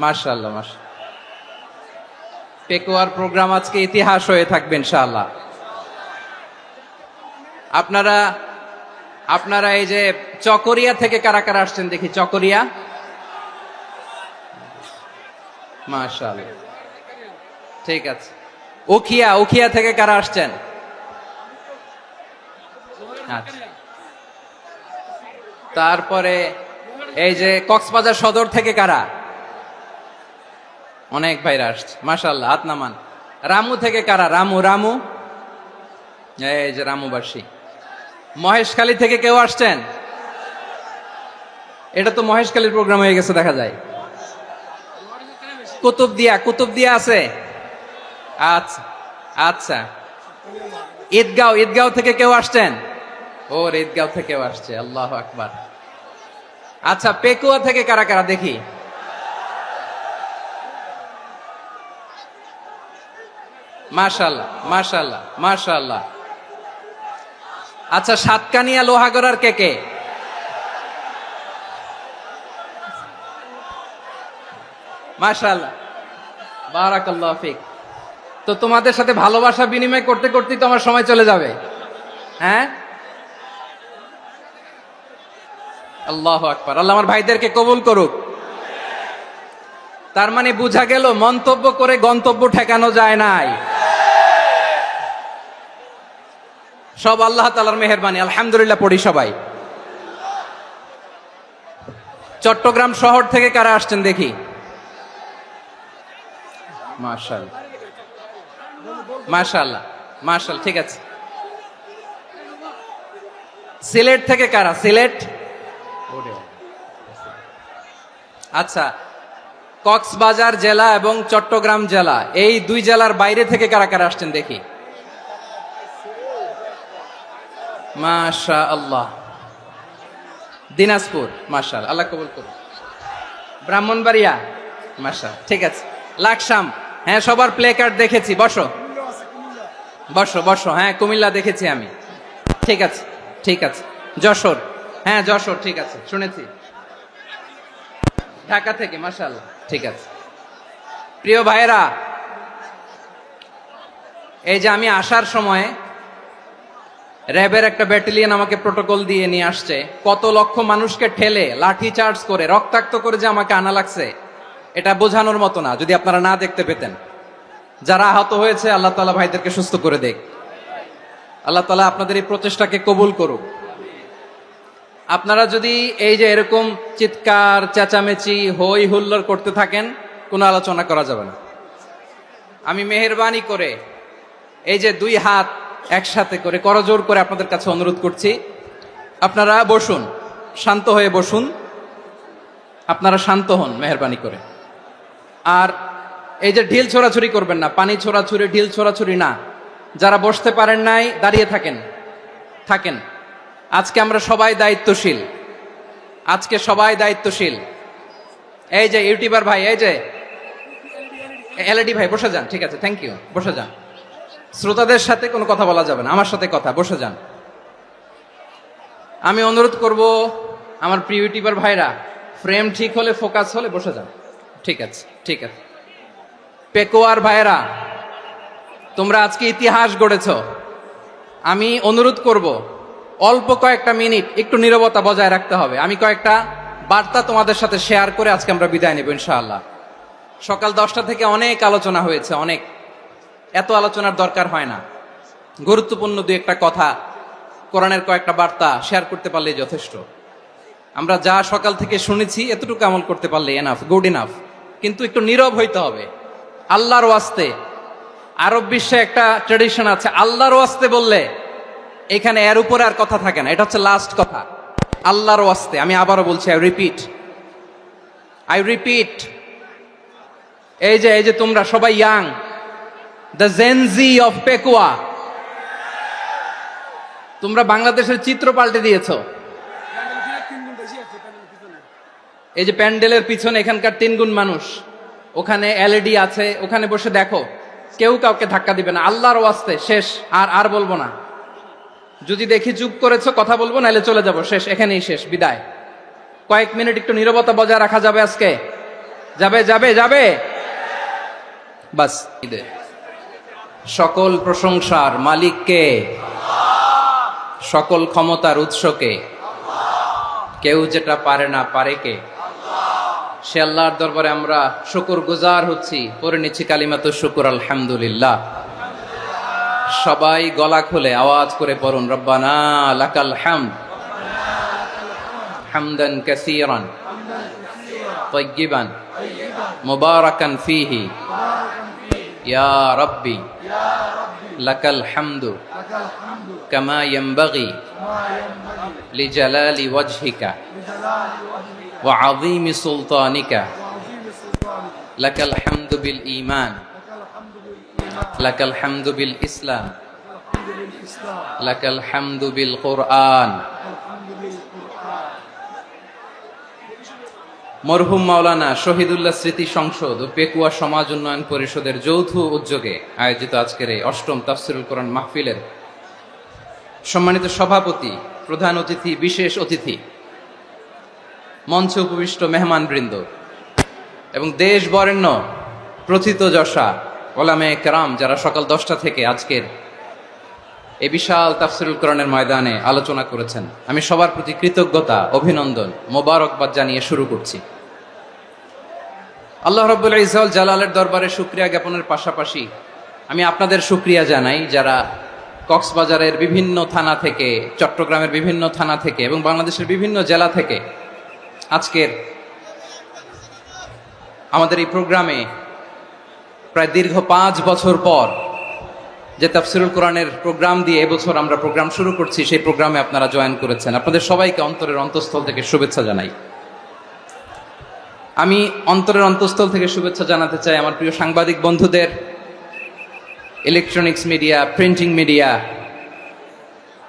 মাশাআল্লাহ, মাশাআল্লাহ। পেকুয়ার প্রোগ্রাম আজকে ইতিহাস হয়ে থাকবে ইনশাআল্লাহ। আপনারা আপনারা এই যে চকরিয়া থেকে কারা কারা আসছেন দেখি, চকরিয়া। মাশাআল্লাহ, ঠিক আছে। উখিয়া, উখিয়া থেকে কারা আসছেন? আচ্ছা। তারপরে এই যে কক্সবাজার সদর থেকে কারা? অনেক ভাইরা আসছে, মাশাআল্লাহ, হাত নামান। রামু থেকে কারা? রামু, রামু, এই যে রামুবাসী। মহেশখালী থেকে কেউ আসছেন? এটা তো মহেশখালীর প্রোগ্রাম হয়ে গেছে দেখা যায়। কুতুবদিয়া, কুতুবদিয়া আছে? আচ্ছা আচ্ছা। ঈদগাঁও, ঈদগাঁও থেকে কেউ আসছেন? ওর ঈদগাঁও থেকেও আসছে, আল্লাহু আকবার। আচ্ছা, পেকুয়া থেকে কারা কারা দেখি? মাশাআল্লাহ, মাশাআল্লাহ, মাশাআল্লাহ। আচ্ছা, সাতকানিয়া লোহাগড়ার কে কে? মাশাআল্লাহ, বারাকাল্লাহু ফিক। তো তোমাদের সাথে ভালোবাসা বিনিময় করতে করতেই তো আমার সময় চলে যাবে। হ্যাঁ, আল্লাহু আকবার। আল্লাহ আমার ভাইদেরকে কবুল করুক। তার মানে বোঝা গেল মন্তব্য করে গন্তব্য ঠেকানো যায় নাই, সব আল্লাহ তাআলার মেহেরবানি। আলহামদুলিল্লাহ পড়ি সবাই। চট্টগ্রাম শহর থেকে কারা আসছেন দেখি? মাশাআল্লাহ, মাশাআল্লাহ, মাশাআল্লাহ, ঠিক আছে। সিলেট থেকে কারা? সিলেট। আচ্ছা, কক্সবাজার জেলা এবং চট্টগ্রাম জেলা, এই দুই জেলার বাইরে থেকে কারা কারা আসছেন দেখি? মাশাআল্লাহ। দিনাজপুর, মাশাআল্লাহ, আল্লাহ কবুল করুন। ব্রাহ্মণবাড়িয়া, মাশাআল্লাহ, ঠিক আছে। লাকসাম, হ্যাঁ, সবার প্লে কার্ড দেখেছি। বসো বসো বসো, হ্যাঁ, কুমিল্লা দেখেছি আমি, ঠিক আছে, ঠিক আছে। যশোর, হ্যাঁ, যশোর, ঠিক আছে, শুনেছি। ঢাকা থেকে, মাশাআল্লাহ, ঠিক আছে। প্রিয় ভাইয়েরা, এই যে আমি আসার সময় র্যাবের একটা ব্যাটালিয়ন আমাকে প্রোটোকল দিয়ে নিয়ে আসছে, কত লক্ষ মানুষকে ঠেলে লাঠি চার্জ করে রক্তাক্ত করে যে আমাকে আনা লাগছে, এটা বোঝানোর মতো না যদি আপনারা না দেখতে পেতেন। যারা আহত হয়েছে, আল্লাহ তাআলা ভাইদেরকে সুস্থ করে দেখ। আল্লাহ তাআলা আপনাদের এই প্রচেষ্টাকে কবুল করুক। আপনারা যদি এই যে এরকম চিৎকার চেঁচামেচি হই হুল্লোড় করতে থাকেন, কোনো আলোচনা করা যাবে না। আমি মেহেরবানি করে এই যে দুই হাত একসাথে করে করজোর করে আপনাদের কাছে অনুরোধ করছি, আপনারা বসুন, শান্ত হয়ে বসুন, আপনারা শান্ত হন মেহেরবানি করে। আর এই যে ঢিল ছোড়াছুরি করবেন না, পানি ছোড়াছুরি, ঢিল ছোড়াছুরি না। যারা বসতে পারেন নাই, দাঁড়িয়ে থাকেন, থাকেন। আজকে আমরা সবাই দায়িত্বশীল, আজকে সবাই দায়িত্বশীল। এই যে ইউটিউবার ভাই, এই যে এলইডি ভাই, বসে যান, ঠিক আছে, থ্যাংক ইউ, বসে যান। শ্রোতাদের সাথে কোনো কথা বলা যাবে না, আমার সাথে কথা, বসে যান। আমি অনুরোধ করব আমার প্রিয় ইউটিউবার ভাইরা, ফ্রেম ঠিক হলে, ফোকাস হলে বসে যান, ঠিক আছে, ঠিক আছে। পেকুয়ার ভাইরা, তোমরা আজকে ইতিহাস গড়েছ। আমি অনুরোধ করব অল্প কয়েকটা মিনিট একটু নীরবতা বজায় রাখতে হবে। আমি কয়েকটা বার্তা তোমাদের সাথে শেয়ার করে আজকে আমরা বিদায় নেব ইনশাআল্লাহ। সকাল 10টা থেকে অনেক আলোচনা হয়েছে, অনেক, এত আলোচনার দরকার হয় না। গুরুত্বপূর্ণ দুই একটা কথা, কোরআনের কয়েকটা বার্তা শেয়ার করতে পারলেই যথেষ্ট। আমরা যা সকাল থেকে শুনেছি এতটুকু আমল করতে পারলে এনাফ, গুড ইনাফ। কিন্তু একটু নীরব হইতে হবে আল্লাহর ওয়াস্তে। আরব বিশ্বে একটা ট্রেডিশন আছে, আল্লাহর ওয়াস্তে বললে এখানে এর উপরে আর কথা থাকে না, এটা হচ্ছে লাস্ট কথা। আল্লাহর ওয়াস্তে, আমি আবারও বলছি, আই রিপিট। এই যে তোমরা সবাই young, the Gen Z of Pekua, তোমরা বাংলাদেশের চিত্র পাল্টে দিয়েছ। এই যে প্যান্ডেলের পিছনে এখানকার 3 গুণ মানুষ, ওখানে এলইডি আছে, ওখানে বসে দেখো, কেউ কাউকে ধাক্কা দিবে না। আল্লাহর ওয়াস্তে, শেষ, আর বলবো না। যদি দেখি চুপ করেছো, কথা বলবো, নাহলে চলে যাবো, শেষ, এখানেই শেষ, বিদায়। কয়েক মিনিট একটু নীরবতা বজায় রাখা যাবে আজকে? যাবে যাবে যাবে বাস। সকল প্রশংসার মালিককে, সকল ক্ষমতার উৎসকে, কেউ যেটা পারে না পারে কে? সে আল্লাহর দরবারে আমরা শুকর গুজার হচ্ছি, পড়ে নিচ্ছি কালিমাতুশ শুকর আলহামদুলিল্লাহ। সবাই গলা খুলে আওয়াজ করে পড়ুন, রব্বানা লাকাল হামদ হামদান কাসীরান তাইয়্যিবান মুবারাকান ফীহি ইয়া রাব্বি লাকাল হামদু কামা ইয়ানবাগি লিজালালি ওয়াজহিকা ওয়া আযীমি সুলতানিকা লাকাল হামদু বিল ঈমান লাকাল হামদু বিল ইসলাম লাকাল হামদু বিল কুরআন। মরহুম মাওলানা শহীদুল্লাহ স্মৃতি সংসদ ও পেকুয়া সমাজ উন্নয়ন পরিষদের যৌথ উদ্যোগে আয়োজিত আজকের এই অষ্টম তাফসীরুল কোরআন মাহফিলের সম্মানিত সভাপতি, প্রধান অতিথি, বিশেষ অতিথি, মঞ্চে উপবিষ্ট মেহমানবৃন্দ এবং দেশ বরেণ্য প্রথিতযশা ওলামায়ে কেরাম যারা সকাল 10টা থেকে আজকের এই বিশাল তাফসীরুল কোরআনের ময়দানে আলোচনা করেছেন, আমি সবার প্রতি কৃতজ্ঞতা, অভিনন্দন, মোবারকবাদ জানিয়ে শুরু করছি। আল্লাহ রাব্বুল ইজ্জত জালালের দরবারে শুকরিয়া জ্ঞাপনের পাশাপাশি আমি আপনাদের শুকরিয়া জানাই যারা কক্সবাজারের বিভিন্ন থানা থেকে, চট্টগ্রামের বিভিন্ন থানা থেকে এবং বাংলাদেশের বিভিন্ন জেলা থেকে আজকের আমাদের এই প্রোগ্রামে প্রায় দীর্ঘ 5 বছর পর যে তাফসীরুল কোরআনের প্রোগ্রাম দিয়ে এবছর আমরা প্রোগ্রাম শুরু করছি, সেই প্রোগ্রামে আপনারা জয়েন করেছেন। আপনাদের সবাইকে অন্তরের অন্তঃস্থল থেকে শুভেচ্ছা জানাই। আমি অন্তরের অন্তঃস্থল থেকে শুভেচ্ছা জানাতে চাই আমার প্রিয় সাংবাদিক বন্ধুদের, electronics media, printing media,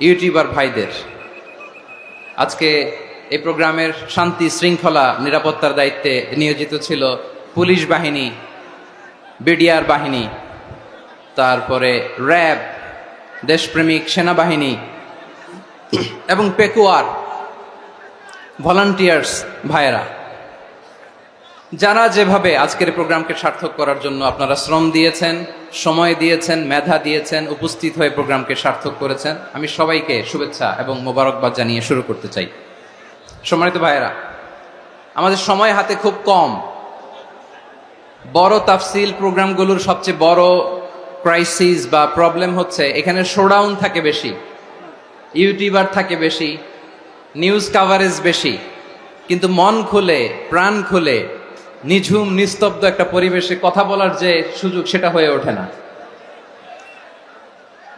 YouTuber ভাইদের। আজকে এই প্রোগ্রামের শান্তি শৃঙ্খলা নিরাপত্তার দায়িত্বে নিয়োজিত ছিল পুলিশ বাহিনী, বিডিআর বাহিনী, তারপরে র্যাব, দেশপ্রেমিক সেনাবাহিনী এবং পেকুয়ার ভলান্টিয়ার্স ভাইয়েরা, যারা যেভাবে আজকের প্রোগ্রামকে সার্থক করার জন্য আপনারা শ্রম দিয়েছেন, সময় দিয়েছেন, মেধা দিয়েছেন, উপস্থিত হয়ে প্রোগ্রামকে সার্থক করেছেন, আমি সবাইকে শুভেচ্ছা এবং মোবারকবাদ জানিয়ে শুরু করতে চাই। সম্মানিত ভাইয়েরা, আমাদের সময় হাতে খুব কম। বড় তাফসীল প্রোগ্রামগুলোর সবচেয়ে বড় ক্রাইসিস বা প্রবলেম হচ্ছে এখানে শোডাউন থাকে বেশি, ইউটিউবার থাকে বেশি, নিউজ কাভারেজ বেশি, কিন্তু মন খুলে, প্রাণ খুলে, নিঝুম নিস্তব্ধ একটা পরিবেশে কথা বলার যে সুযোগ, সেটা হয়ে ওঠে না।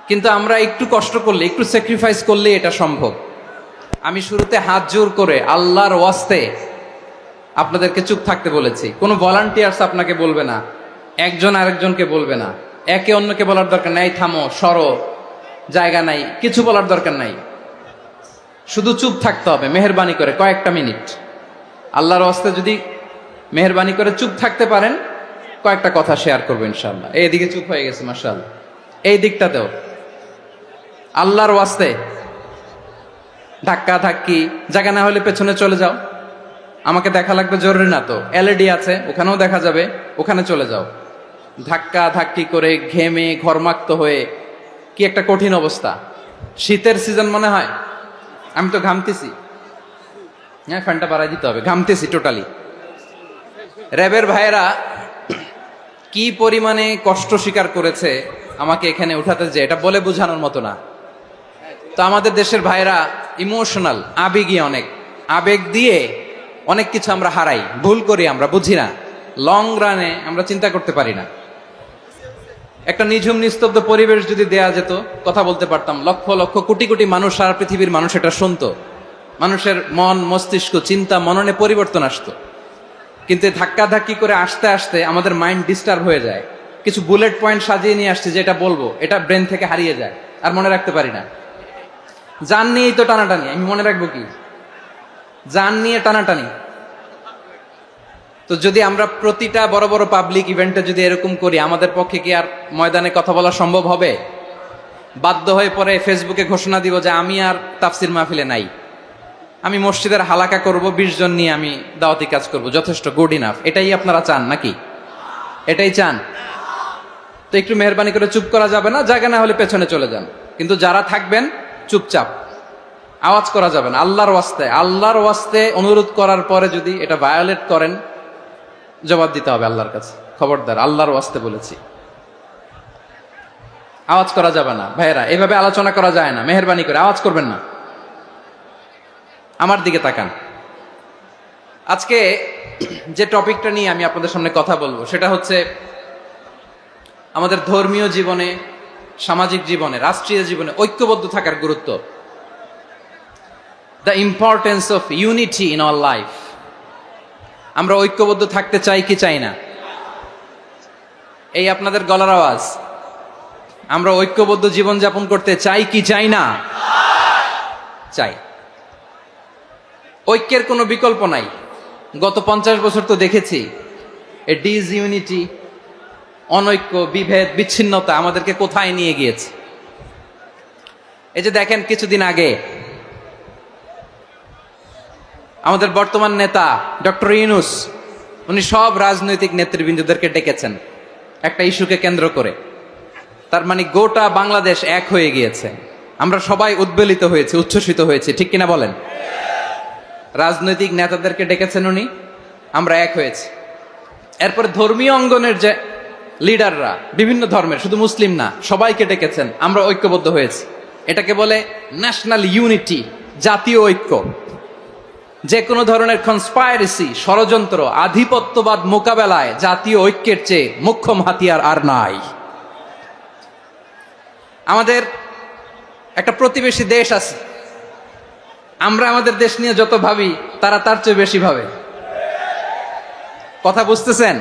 কিন্তু আমরা একটু কষ্ট করলে, একটু স্যাক্রিফাইস করলে এটা সম্ভব। আমি শুরুতে হাত জোর করে আল্লাহর ওয়াস্তে আপনাদেরকে চুপ থাকতে বলেছি। কোনো ভলান্টিয়ার্স আপনাকে বলবে না, একজন আরেকজনকে বলবে না, একে অন্যকে বলার দরকার নাই, থামো, সরো, জায়গা নাই, কিছু বলার দরকার নাই। শুধু চুপ থাকতে হবে মেহেরবানি করে কয়েকটা মিনিট। আল্লাহর ওয়াস্তে যদি মেহেরবানি করে চুপ থাকতে পারেন, কয়েকটা কথা শেয়ার করবো ইনশাআল্লাহ। এইদিকে চুপ হয়ে গেছে মাশাআল্লাহ, এই দিকটাতেও আল্লাহর ওয়াস্তে ধাক্কা ধাক্কি জায়গা না হলে পেছনে চলে যাও। আমাকে দেখা লাগবে জরুরি না তো, এলইডি আছে, ওখানেও দেখা যাবে, ওখানে চলে যাও। ধাক্কা ধাক্কি করে ঘেমে ঘরমাক্ত হয়ে কি একটা কঠিন অবস্থা। শীতের সিজন মনে হয়, আমি তো ঘামতেছি। হ্যাঁ, ফ্যানটা বাড়াই দিতে হবে, ঘামতেছি টোটালি। র্যাবের ভাইয়েরা কি পরিমাণে কষ্ট স্বীকার করেছে আমাকে এখানে উঠাতে, যে এটা বলে বোঝানোর মতো না। তো আমাদের দেশের ভাইয়েরা ইমোশনাল, আবেগী, অনেক আবেগ দিয়ে অনেক কিছু আমরা হারাই, ভুল করি, আমরা বুঝি না, লং রানে আমরা চিন্তা করতে পারি না। একটা নিঝুম নিস্তব্ধ পরিবেশ যদি দেয়া যেত, কথা বলতে পারতাম, লক্ষ লক্ষ কোটি কোটি মানুষ, সারা পৃথিবীর মানুষ এটা শুনতো, মানুষের মন, মস্তিষ্ক, চিন্তা, মননে পরিবর্তন আসতো। কিন্তু ধাক্কা ধাক্কি করে আসতে আসতে আমাদের মাইন্ড ডিস্টার্ব হয়ে যায়। কিছু বুলেট পয়েন্ট সাজিয়ে নিয়ে আসছে, যেটা বলবো এটা ব্রেন থেকে হারিয়ে যায়, আর মনে রাখতে পারি না। জান নিয়েই তো টানাটানি, আমি মনে রাখবো কি? জান নিয়ে টানাটানি। তো যদি আমরা প্রতিটা বড় বড় পাবলিক ইভেন্টে যদি এরকম করি, আমাদের পক্ষে কি আর ময়দানে কথা বলা সম্ভব হবে? বাধ্য হয়ে পরে ফেসবুকে ঘোষণা দিব যে আমি আর তাফসির মাহফিলে নাই। আমি মসজিদের হালাকা করব, 20 জন নিয়ে আমি দাওয়াতি কাজ করব, যথেষ্ট, গুড ইনাফ। এটাই আপনারা চান নাকি? এটাই চান? তো একটু মেহরবানি করে চুপ করা যাবে না? জায়গা না হলে পেছনে চলে যান, কিন্তু যারা থাকবেন চুপচাপ, আওয়াজ করা যাবে না। আল্লাহর ওয়াস্তে অনুরোধ করার পরে যদি এটা ভায়োলেট করেন, জবাব দিতে হবে আল্লাহর কাছে। খবরদার, আল্লাহর ওয়াস্তে বলেছি, আওয়াজ করা যাবে না। ভাইয়েরা, এভাবে আলোচনা করা যায় না, মেহরবানি করে আওয়াজ করবেন না। আমার দিকে তাকান। আজকে যে টপিকটা নিয়ে আমি আপনাদের সামনে কথা বলবো সেটা হচ্ছে আমাদের ধর্মীয় জীবনে, সামাজিক জীবনে, রাষ্ট্রীয় জীবনে ঐক্যবদ্ধ থাকার গুরুত্ব। The importance of unity in our life. আমরা ঐক্যবদ্ধ থাকতে চাই কি চাই না? এই আপনাদের গলার আওয়াজ। আমরা ঐক্যবদ্ধ জীবনযাপন করতে চাই কি চাই না? চাই। ঐক্যের কোনো বিকল্প নাই। গত 50 বছর তো দেখেছি এ ডিসইউনিটি, অনৈক্য, বিভেদ, বিচ্ছিন্নতা আমাদেরকে কোথায় নিয়ে গিয়েছে। এই যে দেখেন, কিছুদিন আগে আমাদের বর্তমান নেতা ডক্টর ইউনূস, উনি সব রাজনৈতিক নেতৃবৃন্দদেরকে ডেকেছেন একটা ইস্যুকে কেন্দ্র করে। তার মানে গোটা বাংলাদেশ এক হয়ে গিয়েছে। আমরা সবাই উদ্বেলিত হয়েছে, উচ্ছ্বসিত হয়েছে, ঠিক কিনা বলেন? রাজনৈতিক নেতাদেরকে ডেকেছেন উনি, আমরা এক হয়েছি। এরপরে ধর্মীয় অঙ্গনের যে লিডাররা, বিভিন্ন ধর্মের, শুধু মুসলিম না, সবাইকে ডেকেছেন, আমরা ঐক্যবদ্ধ হয়েছি। এটাকে বলে ন্যাশনাল ইউনিটি, জাতীয় ঐক্য। যে কোনো ধরনের কনস্পাইরেসি, ষড়যন্ত্র, আধিপত্যবাদ মোকাবেলায় জাতীয় ঐক্যের চেয়ে মোক্ষম হাতিয়ার আর নাই। আমাদের একটা প্রতিবেশী দেশ আছে, আমরা আমাদের দেশ নিয়ে যত ভাবি তারা তার চেয়ে বেশি ভাবে। কথা বুঝতেছেন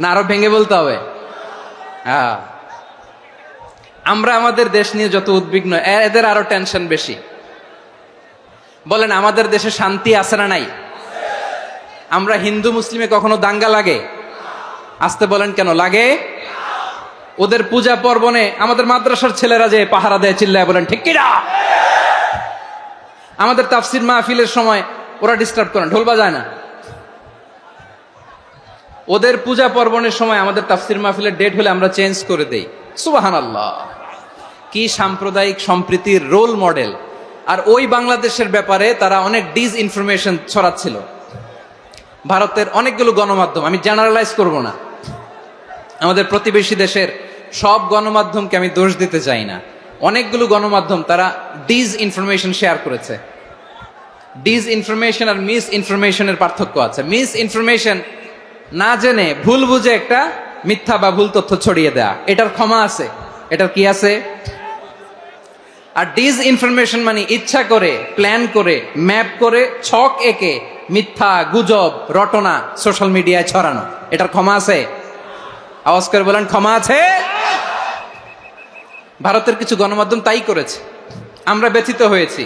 না? আরো ভেঙে বলতে হবে। হ্যাঁ, আমরা আমাদের দেশ নিয়ে যত উদ্বিগ্ন, এদের আরো টেনশন বেশি। বলেন, আমাদের দেশে শান্তি আছে না নাই? আমরা হিন্দু মুসলিমে কখনো দাঙ্গা লাগে? আসতে বলেন, কেন লাগে? ওদের পূজা পার্বণে আমাদের মাদ্রাসার ছেলেরা যে পাহারা দেয়, চিল্লায় বলেন ঠিক কিনা? আমাদের তাফসির মাহফিলের সময় ওরা ডিস্টার্ব করেন, ঢোল বাজায় না। ওদের পূজা পার্বণের সময় আমাদের তাফসির মাহফিলের ডেট হলে আমরা চেঞ্জ করে দেই। সুবহানাল্লাহ! কি সাম্প্রদায়িক সম্প্রীতির রোল মডেল। আর ওই বাংলাদেশের ব্যাপারে তারা অনেক ডিসইনফরমেশন ছড়াচ্ছিল। ভারতের অনেকগুলো গণমাধ্যম, আমি জেনারেলাইজ করব না, আমাদের প্রতিবেশী দেশের সব গণমাধ্যমকে আমি দোষ দিতে চাই না, অনেকগুলো গণমাধ্যম তারা ডিসইনফরমেশন শেয়ার করেছে। ডিসইনফরমেশন আর মিস ইনফরমেশনের পার্থক্য আছে। মিস ইনফরমেশন না জেনে ভুল বুঝে একটা মিথ্যা বা ভুল তথ্য ছড়িয়ে দেয়া, এটার ক্ষমা আছে, এটার কি আছে? আর ডিসইনফরমেশন মানে ইচ্ছা করে, প্ল্যান করে, ম্যাপ করে, ছক এঁকে মিথ্যা, গুজব, রটনা সোশ্যাল মিডিয়ায় ছড়ানো, এটার ক্ষমা আছে? আওয়াজ করে বলেন, ক্ষমা আছে? ভারতের কিছু গণমাধ্যম তাই করেছে, আমরা ব্যথিত হয়েছি।